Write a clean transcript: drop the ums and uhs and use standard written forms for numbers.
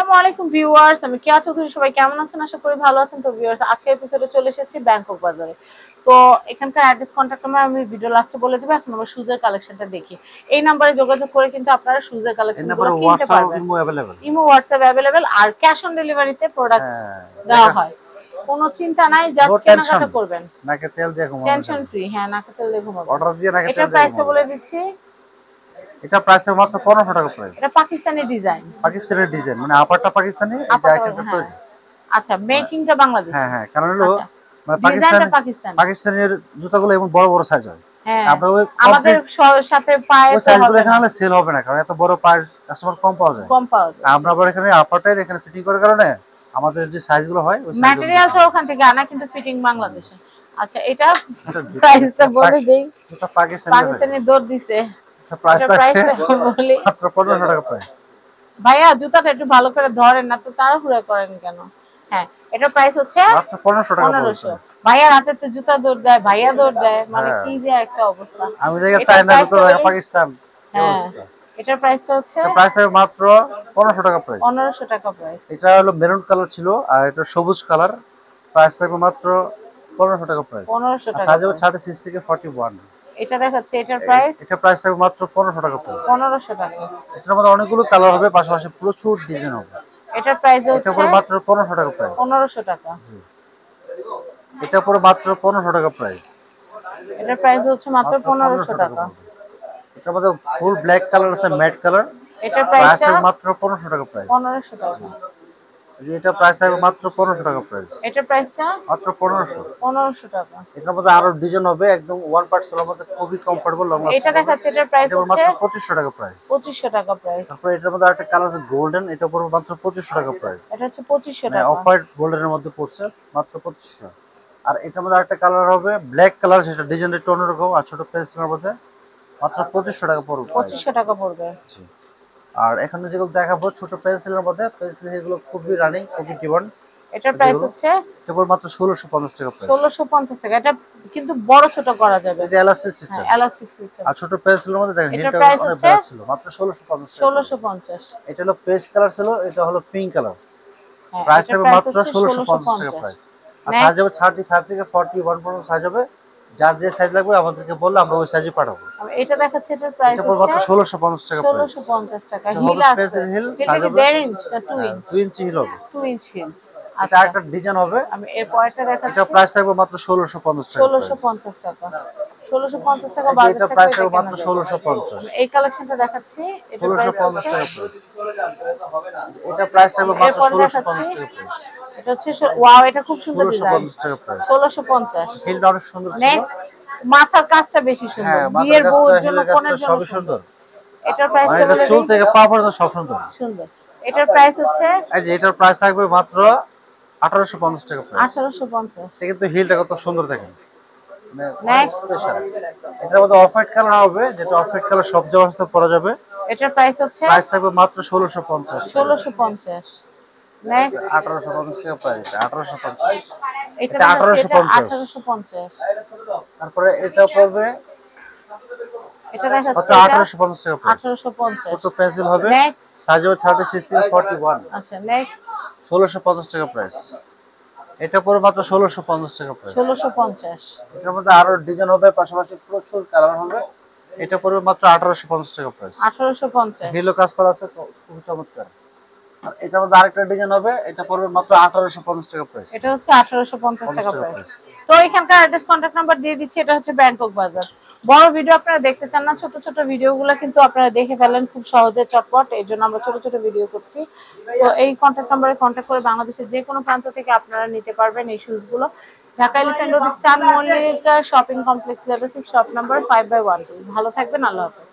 আসসালামু আলাইকুম ভিউয়ার্স, আমি কেয়া চৌধুরী। সবাই কেমন আছেন? আশা করি ভালো আছেন। তো ভিউয়ার্স, আজকের এপিসোডে চলে এসেছি ব্যাংকক বাজারে। তো এখানকার অ্যাড্রেস, কন্ট্যাক্ট নাম্বার আমি ভিডিও লাস্টে বলে দেবো। এখন আমরা শুজের কালেকশনটা দেখি। এই নাম্বারে যোগাযোগ করে কিন্তু আপনারা শুজের কালেকশনগুলো কিনতে পারবেন। ইমো হোয়াটসঅ্যাপ অ্যাভেলেবেল, আর ক্যাশ অন ডেলিভারিতে প্রোডাক্ট দেওয়া হয়। কোনো চিন্তা নাই, জাস্ট কেনাকাটা করবেন। নাকে তেল দিয়ে ঘুমাবেন, টেনশন ফ্রি। হ্যাঁ, নাকে তেল দিয়ে ঘুমাবেন। অর্ডার দিয়ে নাকে তেল দিয়ে এটা প্রাইসটা বলে দিচ্ছি। এটা প্রাইস মাত্র 1500 টাকা প্রাইস। এটা পাকিস্তানি ডিজাইন। পাকিস্তানের ডিজাইন, মানে আপারটা পাকিস্তানি, এই জ্যাকেটটা তো। আচ্ছা, মেকিংটা বাংলাদেশি। হ্যাঁ, কারণ হলো মানে পাকিস্তানের জুতাগুলো এমন বড় বড় সাইজ হয়। আমরা ওই আমাদের সাথে পায়ে ওই সাইজগুলো এখানে সেল হবে না, কারণ এত বড় পায়ের কাস্টমার কম পাওয়া যায়। আমরা আবার এখানে আপারটাই এখানে ফিটিং করার কারণে আমাদের যে সাইজগুলো হয় ওই ম্যাটেরিয়ালটা ওখান থেকে আনা, কিন্তু ফিটিং বাংলাদেশে। আচ্ছা, এটা প্রাইসটা বলে দেই। এটা পাকিস্তানি দৌড় দিছে। প্রাইসটা বলি মাত্র 1500 টাকা প্রাইস। ভাইয়া, জুতাটা একটু ভালো করে ধরেন না তো, তাড়াহুড়া করেন কেন? হ্যাঁ, এটা প্রাইস হচ্ছে মাত্র 1500 টাকা। 1500। ভাইয়া হাতে তো জুতা দৌড় দেয়, ভাইয়া দৌড় দেয়, মানে কি যে একটা অবস্থা। আমি জায়গা চাই না তো পাকিস্তান। হ্যাঁ, এটার প্রাইসটা হচ্ছে প্রাইস থাকবে মাত্র 1500 টাকা প্রাইস। 1500 টাকা প্রাইস। এটা হলো মেরুন কালার ছিল, আর এটা সবুজ কালার। প্রাইস থাকবে মাত্র 1500 টাকা প্রাইস। 1500 টাকা। সাইজ হবে 36 থেকে 41। এটা দেখাচ্ছে, এটার প্রাইস। এটা প্রাইস থাকবে মাত্র 1500 টাকা প্রাইস। 1500 টাকা। এটার মধ্যে অনেকগুলো কালার হবে, পাশাপাশি প্রচুর ডিজাইন হবে। এটার প্রাইস হচ্ছে এটা পুরো মাত্র 1500 টাকা প্রাইস। 1500 টাকা। এটা পুরো মাত্র 1500 টাকা প্রাইস। এটার প্রাইস হচ্ছে মাত্র 1500 টাকা। এটার মধ্যে ফুল ব্ল্যাক কালার আছে, ম্যাট কালার। এটার প্রাইস মাত্র 1500 টাকা প্রাইস। 1500 টাকা। এটা প্রাইস থাকবে মাত্র 1500 টাকা প্রাইস। এটার প্রাইসটা মাত্র 1500। 1500 টাকা। এটার মধ্যে আরো ডিজাইন হবে, একদম ওয়ান পার্ট সেলের মধ্যে খুবই কমফোর্টেবল লং লাস্টিং। এটা দেখাচ্ছে, এটার প্রাইস হচ্ছে মাত্র 2500 টাকা প্রাইস। 2500 টাকা প্রাইস। তারপর এটার মধ্যে আরেকটা কালার আছে গোল্ডেন, এটা পড়বে মাত্র 2500 টাকা প্রাইস। এটা হচ্ছে 2500 টাকা। অফ হোয়াইট গোল্ডেনের মধ্যে পড়ছে, মাত্র 2500। আর এটার মধ্যে আরেকটা কালার হবে ব্ল্যাক কালার, সেটা ডিজাইনটা একটু অন্যরকম, আর ছোট পেন্সিলের মধ্যে মাত্র 2500 টাকা পড়বে। 2500 টাকা পড়বে। আর এখানে যেগুলো দেখাবো ছোট পেন্সিলের মধ্যে, পেন্সিল এগুলো খুবই রানিং, খুবই ডিমান্ড। এটার প্রাইস হচ্ছে কেবল মাত্র 1650 টাকা প্রাইস। 1650 টাকা। এটা কিন্তু বড় ছোট করা যাবে। এটা এলাস্টিক সিস্টেম। Elastic system. আর ছোট পেন্সিলের মধ্যে দেখেন এটার প্রাইস হচ্ছে ছিল মাত্র 1650 টাকা। 1650। এটা হলো পেস্ট কালার ছিল, এটা হলো পিঙ্ক কালার। প্রাইস থাকবে মাত্র 1650 টাকা প্রাইস। আর সাইজ হবে 35 থেকে 41 পর্যন্ত সাইজ হবে। যার যে সাইজ লাগবে আমাদেরকে বললে আমরা ওই সাইজে পাঠাবো। এটা দেখাচ্ছে, এটার প্রাইস হচ্ছে মাত্র 1650 টাকা প্রাইস। 1650 টাকা। হিল আছে, পেন্সিল হিল সাইজ হবে 1.5 ইঞ্চ না 2 ইঞ্চ? 2 ইঞ্চি হিল হবে। 2 ইঞ্চ হিল। এটা একটা ডিজাইন হবে। আমি এর পরেরটা দেখাচ্ছি। এটা প্রাইস থাকবে মাত্র 1650 টাকা। 1650 টাকা। 1650 টাকা বাজার থেকে। এটা প্রাইস থাকবে মাত্র 1650। এই কালেকশনটা দেখাচ্ছি, এটা 1650 টাকা প্রাইস। এটা প্রাইস থাকবে মাত্র 1650 টাকা প্রাইস। এটা হচ্ছে ওয়াও, এটা খুব সুন্দর ডিজাইন। 1650 টাকা প্রাইস। 1650। হিলটা অনেক সুন্দর ছিল। নেক্সট, মাথার কাজটা বেশি সুন্দর। বিয়ের বউর জন্য, কোনের জন্য সবই সুন্দর। এটার প্রাইসটা বলে চুল থেকে পা পর্যন্ত সব সুন্দর। সুন্দর। এটার প্রাইস হচ্ছে, এই যে এটার প্রাইস থাকবে মাত্র 1850 টাকা প্রাইস। 1850। এটা কিন্তু হিলটা কত সুন্দর দেখেন। নেক্সট, এটার মধ্যে অফ হোয়াইট কালার হবে, যেটা অফ হোয়াইট কালার সব জায়গায় পরা যাবে। এটার প্রাইস হচ্ছে, প্রাইস থাকবে মাত্র 1650। 1650। নেক্সট, 1850 টাকা প্রাইস। 1850। এটা 1850। তারপরে এটা পড়বে, এটা দেখাচ্ছে, মাত্র 1850 টাকা প্রাইস। 1850। ছোট পেন্সিল হবে, নেক্সট, সাইজ হবে 36 থেকে 41। আচ্ছা, নেক্সট, 1650 টাকা প্রাইস। এটা পড়বে মাত্র 1650 টাকা প্রাইস। 1650। এটার মধ্যে আরো ডিজাইন হবে, পাশাপাশি প্রচুর কালার হবে। এটা পড়বে মাত্র 1850 টাকা প্রাইস। 1850। হিলো কাজ করা আছে, খুব চমৎকার। আর এটার মধ্যে আরেকটা ডিজাইন হবে, এটা পড়বে মাত্র 1850 টাকা প্রাইস। এটা হচ্ছে 1850 টাকা প্রাইস। তো এখানকার অ্যাড্রেস, কন্টাক্ট নাম্বার দিয়ে দিচ্ছি। এটা হচ্ছে ব্যাংকক বাজার। বড় ভিডিও আপনারা দেখতে চান না, ছোট ছোট ভিডিওগুলো কিন্তু আপনারা দেখে ফেলেন খুব সহজে, চটপট। এই জন্য আমরা ছোট ছোট ভিডিও করছি। তো এই কন্টাক্ট নাম্বারে কন্টাক্ট করে বাংলাদেশের যে কোনো প্রান্ত থেকে আপনারা নিতে পারবেন এই শুজগুলো। Dhaka Elephant Road, Star Mallika Shopping Complex, level 6, shop number 5/1। ভালো থাকবেন, আল্লাহ হাফেজ।